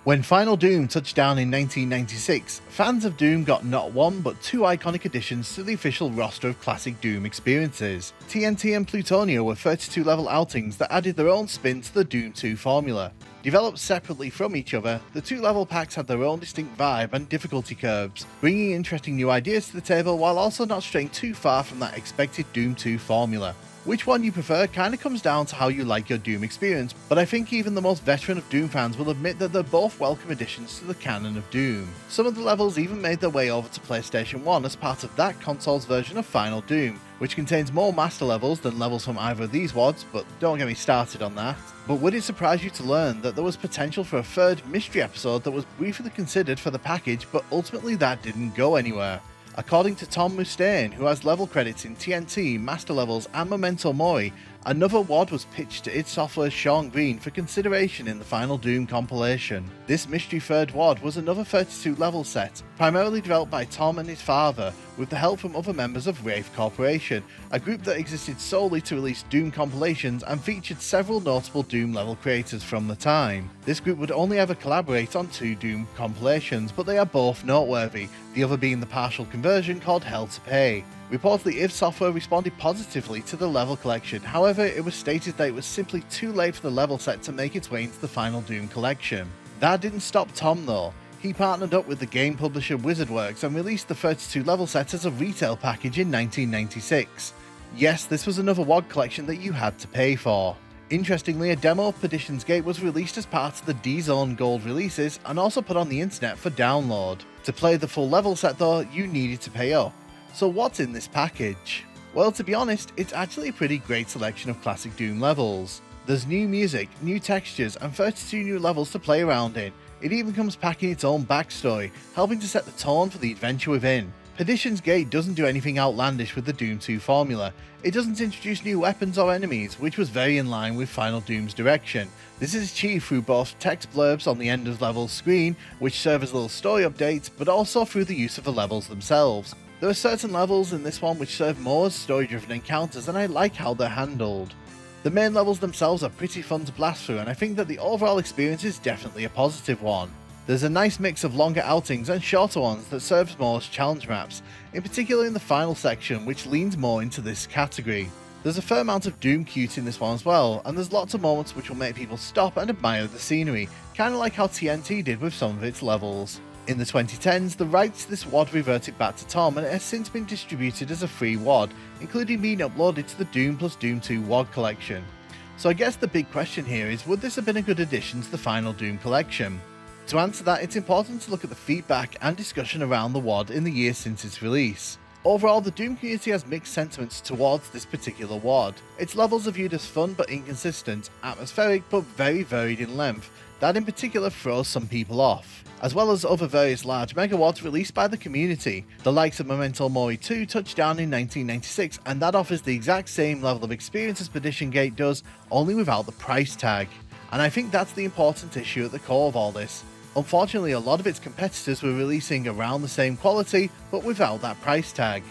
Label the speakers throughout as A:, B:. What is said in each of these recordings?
A: When Final Doom touched down in 1996, fans of Doom got not one but two iconic additions to the official roster of classic Doom experiences. TNT and Plutonia were 32-level outings that added their own spin to the Doom 2 formula. Developed separately from each other, the two-level packs had their own distinct vibe and difficulty curves, bringing interesting new ideas to the table while also not straying too far from that expected Doom 2 formula. Which one you prefer kinda comes down to how you like your Doom experience, but I think even the most veteran of Doom fans will admit that they're both welcome additions to the canon of Doom. Some of the levels even made their way over to PlayStation 1 as part of that console's version of Final Doom, which contains more master levels than levels from either of these WODs, but don't get me started on that. But would it surprise you to learn that there was potential for a third mystery episode that was briefly considered for the package, but ultimately that didn't go anywhere? According to Tom Mustaine, who has level credits in TNT, Master Levels and Memento Mori, another WOD was pitched to id Software's Sean Green for consideration in the Final Doom compilation. This mystery third WOD was another 32-level set, primarily developed by Tom and his father, with the help from other members of Wraith Corporation, a group that existed solely to release Doom compilations and featured several notable Doom level creators from the time. This group would only ever collaborate on two Doom compilations, but they are both noteworthy, the other being the partial conversion called Hell to Pay. Reportedly, id Software responded positively to the level collection, however it was stated that it was simply too late for the level set to make its way into the Final Doom collection. That didn't stop Tom though. He partnered up with the game publisher WizardWorks and released the 32 level set as a retail package in 1996. Yes, this was another WOD collection that you had to pay for. Interestingly, a demo of Perdition's Gate was released as part of the D-Zone Gold releases and also put on the internet for download. To play the full level set though, you needed to pay up. So what's in this package? Well, to be honest, it's actually a pretty great selection of classic Doom levels. There's new music, new textures, and 32 new levels to play around in. It even comes packing its own backstory, helping to set the tone for the adventure within. Perdition's Gate doesn't do anything outlandish with the Doom 2 formula. It doesn't introduce new weapons or enemies, which was very in line with Final Doom's direction. This is achieved through both text blurbs on the end of the level's screen, which serve as little story updates, but also through the use of the levels themselves. There are certain levels in this one which serve more as story-driven encounters, and I like how they're handled. The main levels themselves are pretty fun to blast through, and I think that the overall experience is definitely a positive one. There's a nice mix of longer outings and shorter ones that serves more as challenge maps, in particular in the final section, which leans more into this category. There's a fair amount of Doom cute in this one as well, and there's lots of moments which will make people stop and admire the scenery, kinda like how TNT did with some of its levels. In the 2010s, the rights to this WOD reverted back to Tom, and it has since been distributed as a free WOD, including being uploaded to the Doom plus Doom 2 WOD collection. So I guess the big question here is, would this have been a good addition to the Final Doom collection? To answer that, it's important to look at the feedback and discussion around the WOD in the years since its release. Overall, the Doom community has mixed sentiments towards this particular WOD. Its levels are viewed as fun but inconsistent, atmospheric but very varied in length, that in particular throws some people off, as well as other various large megawads released by the community. The likes of Memento Mori 2 touched down in 1996, and that offers the exact same level of experience as Perdition Gate does, only without the price tag. And I think that's the important issue at the core of all this. Unfortunately, a lot of its competitors were releasing around the same quality, but without that price tag.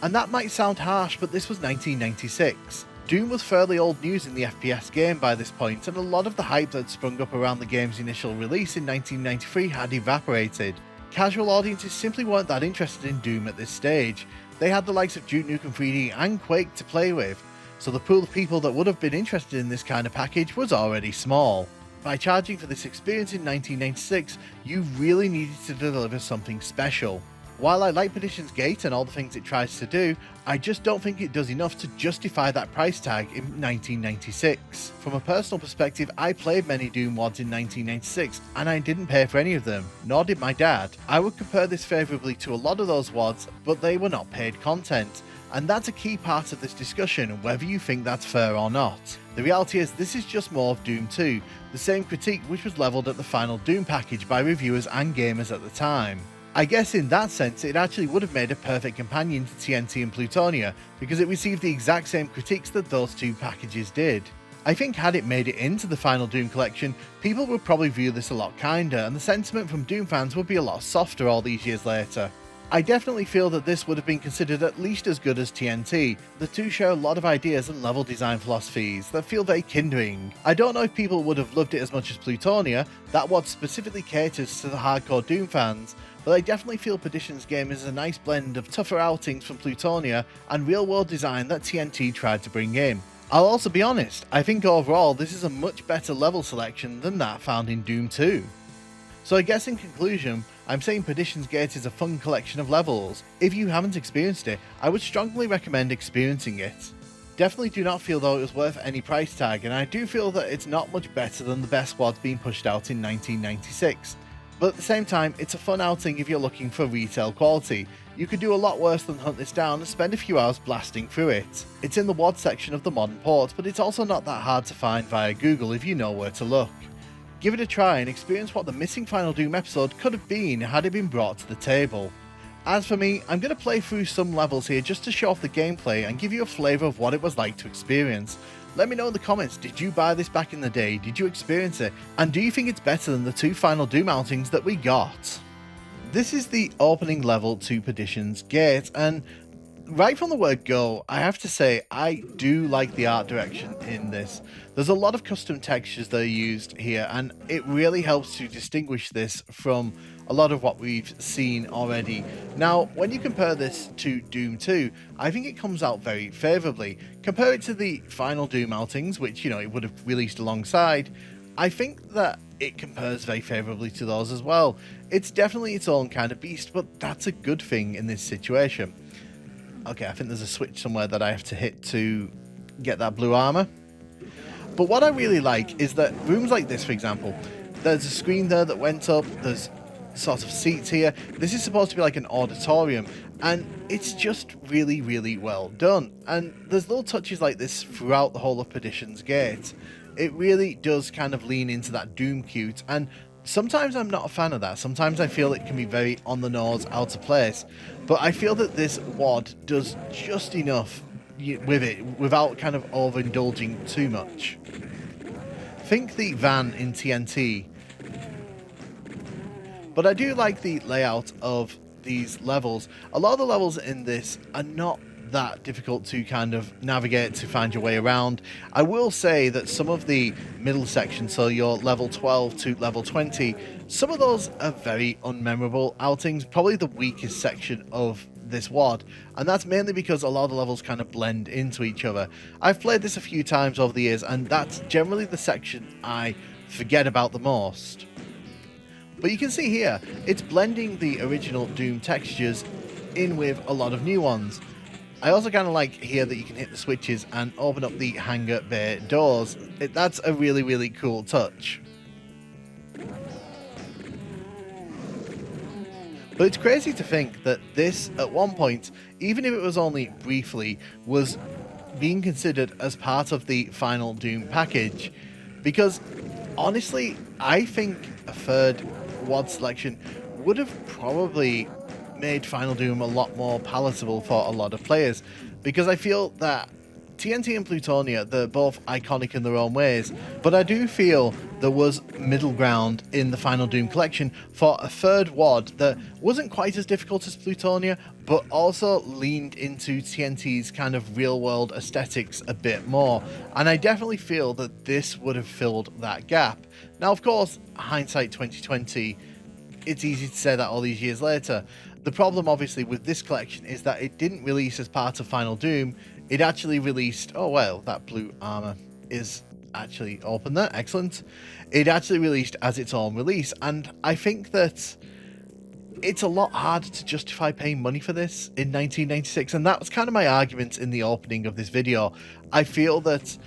A: And that might sound harsh, but this was 1996. Doom was fairly old news in the FPS game by this point, and a lot of the hype that sprung up around the game's initial release in 1993 had evaporated. Casual audiences simply weren't that interested in Doom at this stage. They had the likes of Duke Nukem 3D and Quake to play with, so the pool of people that would have been interested in this kind of package was already small. By charging for this experience in 1996, you really needed to deliver something special. While I like Perdition's Gate and all the things it tries to do, I just don't think it does enough to justify that price tag in 1996. From a personal perspective, I played many Doom WODs in 1996 and I didn't pay for any of them, nor did my dad. I would compare this favourably to a lot of those WODs, but they were not paid content. And that's a key part of this discussion, whether you think that's fair or not. The reality is this is just more of Doom 2, the same critique which was levelled at the final Doom package by reviewers and gamers at the time. I guess in that sense it actually would have made a perfect companion to TNT and Plutonia, because it received the exact same critiques that those two packages did. I think had it made it into the final Doom collection, people would probably view this a lot kinder, and the sentiment from Doom fans would be a lot softer all these years later. I definitely feel that this would have been considered at least as good as TNT. The two share a lot of ideas and level design philosophies that feel very kindring. I don't know if people would have loved it as much as Plutonia, that what specifically caters to the hardcore Doom fans, but I definitely feel Perdition's game is a nice blend of tougher outings from Plutonia and real world design that TNT tried to bring in. I'll also be honest, I think overall this is a much better level selection than that found in Doom 2. So I guess in conclusion, I'm saying Perdition's Gate is a fun collection of levels. If you haven't experienced it, I would strongly recommend experiencing it. Definitely do not feel though it was worth any price tag, and I do feel that it's not much better than the best wads being pushed out in 1996. But at the same time, it's a fun outing if you're looking for retail quality. You could do a lot worse than hunt this down and spend a few hours blasting through it. It's in the WAD section of the modern port, but it's also not that hard to find via Google if you know where to look. Give it a try and experience what the missing Final Doom episode could have been had it been brought to the table. As for me, I'm going to play through some levels here just to show off the gameplay and give you a flavour of what it was like to experience. Let me know in the comments, did you buy this back in the day, did you experience it, and do you think it's better than the two Final Doom outings that we got? This is the opening level to Perdition's Gate, and right from the word go, I have to say I do like the art direction in this. There's a lot of custom textures that are used here, and it really helps to distinguish this from a lot of what we've seen already. Now, when you compare this to Doom 2, I think it comes out very favourably. Compare it to the final Doom outings, which, it would have released alongside. I think that it compares very favourably to those as well. It's definitely its own kind of beast, but that's a good thing in this situation. Okay, I think there's a switch somewhere that I have to hit to get that blue armor. But what I really like is that rooms like this, for example, there's a screen there that went up, there's sort of seats here. This is supposed to be like an auditorium, and it's just really, really well done. And there's little touches like this throughout the whole of Perdition's Gate. It really does kind of lean into that Doom cute, and sometimes I'm not a fan of that. Sometimes I feel it can be very on the nose, out of place. But I feel that this WAD does just enough with it without kind of overindulging too much. Think the van in TNT. But I do like the layout of these levels. A lot of the levels in this are not that difficult to kind of navigate to find your way around. I will say that some of the middle sections, so your level 12 to level 20, some of those are very unmemorable outings, probably the weakest section of this WAD, and that's mainly because a lot of the levels kind of blend into each other. I've played this a few times over the years, and that's generally the section I forget about the most. But you can see here, it's blending the original Doom textures in with a lot of new ones. I also kind of like here that you can hit the switches and open up the hangar bay doors. That's a really, really cool touch. But it's crazy to think that this, at one point, even if it was only briefly, was being considered as part of the final Doom package. Because, honestly, I think a third WAD selection would have probably made Final Doom a lot more palatable for a lot of players, because I feel that TNT and Plutonia, they're both iconic in their own ways, but I do feel there was middle ground in the Final Doom collection for a third WAD that wasn't quite as difficult as Plutonia, but also leaned into TNT's kind of real-world aesthetics a bit more, and I definitely feel that this would have filled that gap. Now, of course, hindsight 2020, it's easy to say that all these years later. The problem, obviously, with this collection is that it didn't release as part of Final Doom. It actually released... Oh, well, that blue armor is actually open there. Excellent. It actually released as its own release, and I think that it's a lot harder to justify paying money for this in 1996, and that was kind of my argument in the opening of this video. I feel that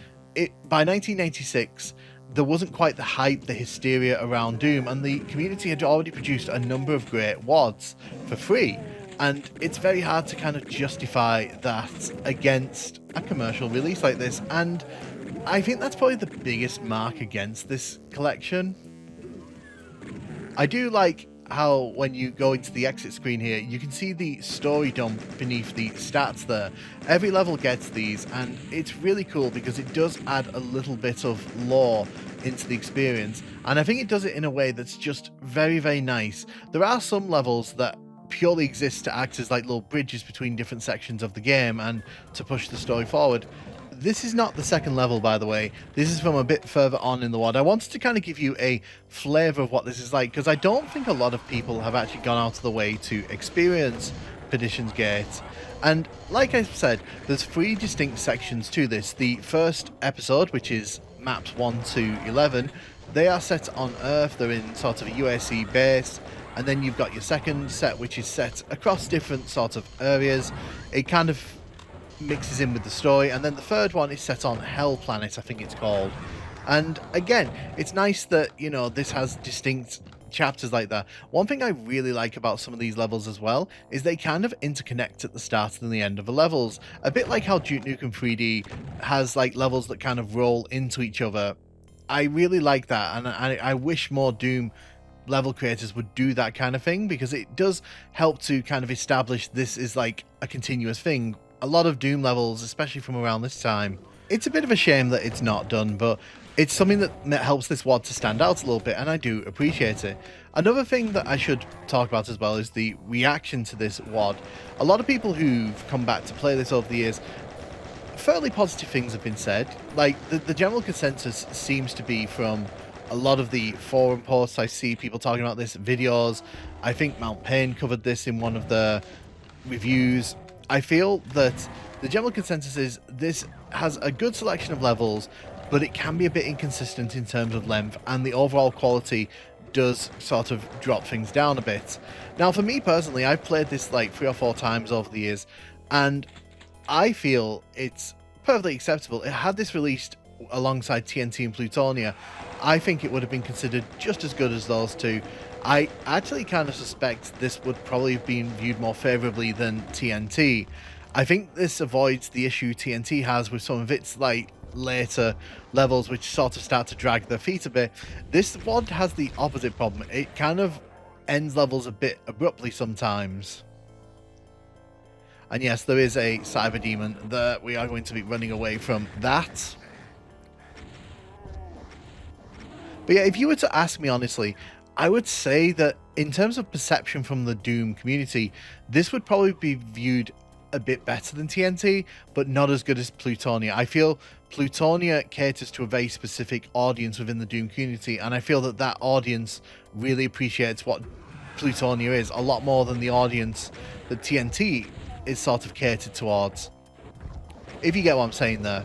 A: by 1996... there wasn't quite the hype, the hysteria around Doom, and the community had already produced a number of great WADs for free, and it's very hard to kind of justify that against a commercial release like this, and I think that's probably the biggest mark against this collection. I do like how when you go into the exit screen here, you can see the story dump beneath the stats there. Every level gets these, and it's really cool because it does add a little bit of lore into the experience, and I think it does it in a way that's just very, very nice. There are some levels that purely exist to act as like little bridges between different sections of the game and to push the story forward. This is not the second level, by the way. This is from a bit further on in the WoD. I wanted to kind of give you a flavour of what this is like, because I don't think a lot of people have actually gone out of the way to experience Perdition's Gate. And like I said, there's 3 distinct sections to this. The first episode, which is maps 1 to 11, they are set on Earth. They're in sort of a UAC base. And then you've got your second set, which is set across different sort of areas. It kind of mixes in with the story. And then the third one is set on Hell Planet, I think it's called. And again, it's nice that, you know, this has distinct chapters like that. One thing I really like about some of these levels as well is they kind of interconnect at the start and the end of the levels. A bit like how Duke Nukem 3D has like levels that kind of roll into each other. I really like that, and I wish more Doom level creators would do that kind of thing, because it does help to kind of establish this is like a continuous thing. A lot of Doom levels, especially from around this time, it's a bit of a shame that it's not done, but it's something that helps this WoD to stand out a little bit, and I do appreciate it. Another thing that I should talk about as well is the reaction to this WoD. A lot of people who've come back to play this over the years, fairly positive things have been said. Like, the general consensus seems to be from a lot of the forum posts I see people talking about this, videos. I think Mount Payne covered this in one of the reviews. I feel that the general consensus is this has a good selection of levels, but it can be a bit inconsistent in terms of length, and the overall quality does sort of drop things down a bit. Now, for me personally, I've played this like 3 or 4 times over the years, and I feel it's perfectly acceptable. It had this released alongside TNT and Plutonia, I think it would have been considered just as good as those two. I actually kind of suspect this would probably have been viewed more favourably than TNT. I think this avoids the issue TNT has with some of its like later levels, which sort of start to drag their feet a bit. This WoD has the opposite problem. It kind of ends levels a bit abruptly sometimes. And yes, there is a cyber demon there. We are going to be running away from that. But yeah, if you were to ask me honestly, I would say that in terms of perception from the Doom community, this would probably be viewed a bit better than TNT, but not as good as Plutonia. I feel Plutonia caters to a very specific audience within the Doom community, and I feel that that audience really appreciates what Plutonia is a lot more than the audience that TNT is sort of catered towards. If you get what I'm saying there.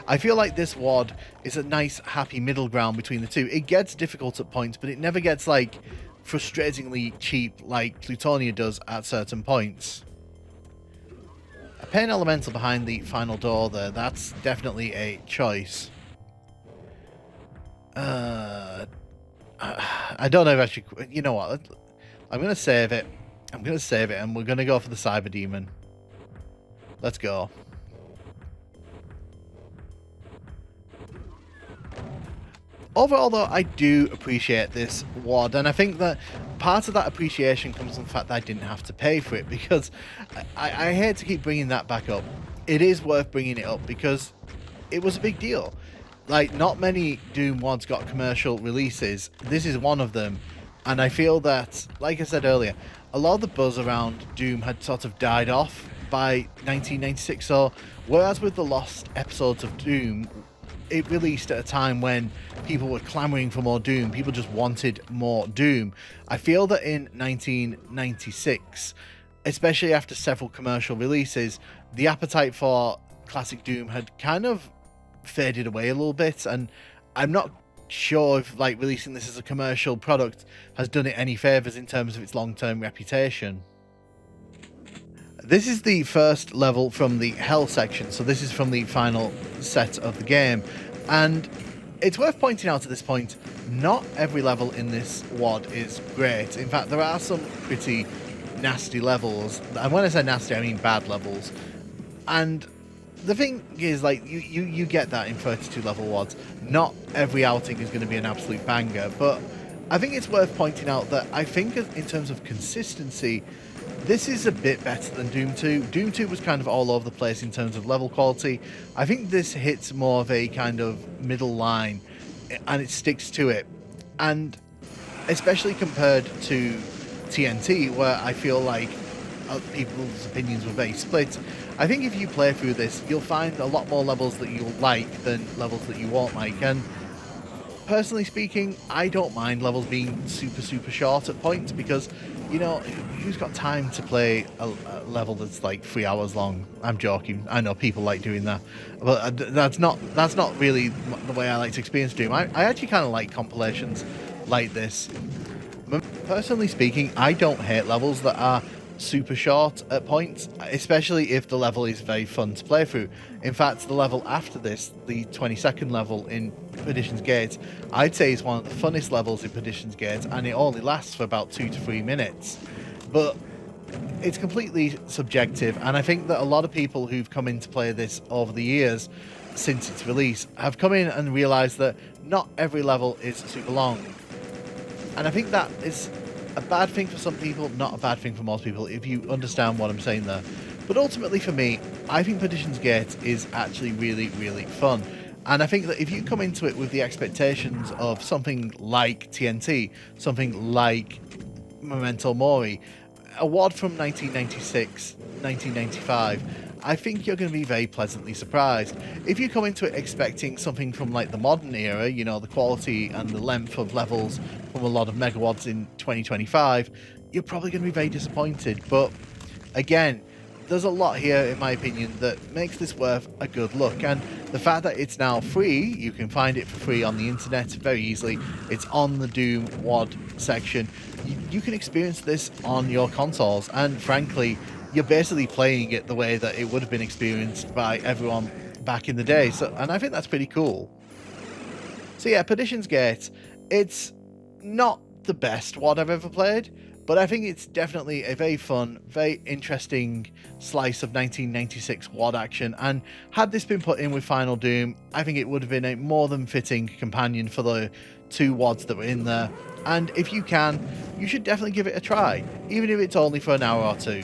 A: I feel like this WoD is a nice, happy middle ground between the two. It gets difficult at points, but it never gets, like, frustratingly cheap like Plutonia does at certain points. A Pain Elemental behind the final door there, that's definitely a choice. I don't know if I should... You know what? I'm going to save it. I'm going to save it, and we're going to go for the Cyber Demon. Let's go. Overall, though, I do appreciate this WoD, and I think that part of that appreciation comes from the fact that I didn't have to pay for it, because I hate to keep bringing that back up. It is worth bringing it up, because it was a big deal. Like, not many Doom WoDs got commercial releases. This is one of them, and I feel that, like I said earlier, a lot of the buzz around Doom had sort of died off by 1996, so whereas with the lost episodes of Doom, it released at a time when people were clamoring for more Doom. People just wanted more Doom. I feel that in 1996, especially after several commercial releases, the appetite for classic Doom had kind of faded away a little bit, and I'm not sure if like releasing this as a commercial product has done it any favours in terms of its long-term reputation. This is the first level from the Hell section, so this is from the final set of the game, and it's worth pointing out at this point, not every level in this WoD is great. In fact, there are some pretty nasty levels, and when I say nasty, I mean bad levels. And the thing is, like, you get that in 32 level WoDs. Not every outing is going to be an absolute banger, but I think it's worth pointing out that I think in terms of consistency, this is a bit better than Doom 2. Doom 2 was kind of all over the place in terms of level quality. I think this hits more of a kind of middle line, and it sticks to it. And especially compared to TNT, where I feel like people's opinions were very split. I think if you play through this, you'll find a lot more levels that you'll like than levels that you won't like. And personally speaking, I don't mind levels being super short at points because, you know, who's got time to play a level that's like 3 hours long? I'm joking. I know people like doing that, but that's not really the way I like to experience Doom. I actually kind of like compilations like this. Personally speaking, I don't hate levels that are super short at points, especially if the level is very fun to play through. In fact, the level after this, the 22nd level in Perdition's Gate, I'd say is one of the funnest levels in Perdition's Gate, and it only lasts for about 2 to 3 minutes. But it's completely subjective, and I think that a lot of people who've come in to play this over the years since its release have come in and realised that not every level is super long. And I think that is a bad thing for some people, not a bad thing for most people, if you understand what I'm saying there. But ultimately for me, I think Perdition's Gate is actually really fun. And I think that if you come into it with the expectations of something like TNT, something like Memento Mori, a WOD from 1996, 1995, I think you're going to be very pleasantly surprised. If you come into it expecting something from like the modern era, you know, the quality and the length of levels from a lot of megawads in 2025, you're probably going to be very disappointed. But again, there's a lot here, in my opinion, that makes this worth a good look. And the fact that it's now free, you can find it for free on the internet very easily. It's on the Doom WOD section. You can experience this on your consoles, and frankly, you're basically playing it the way that it would have been experienced by everyone back in the day. And I think that's pretty cool. So yeah, Perdition's Gate, it's not the best WOD I've ever played, but I think it's definitely a very fun, very interesting slice of 1996 WOD action, and had this been put in with Final Doom, I think it would have been a more than fitting companion for the 2 WODs that were in there. And if you can, you should definitely give it a try, even if it's only for an hour or 2.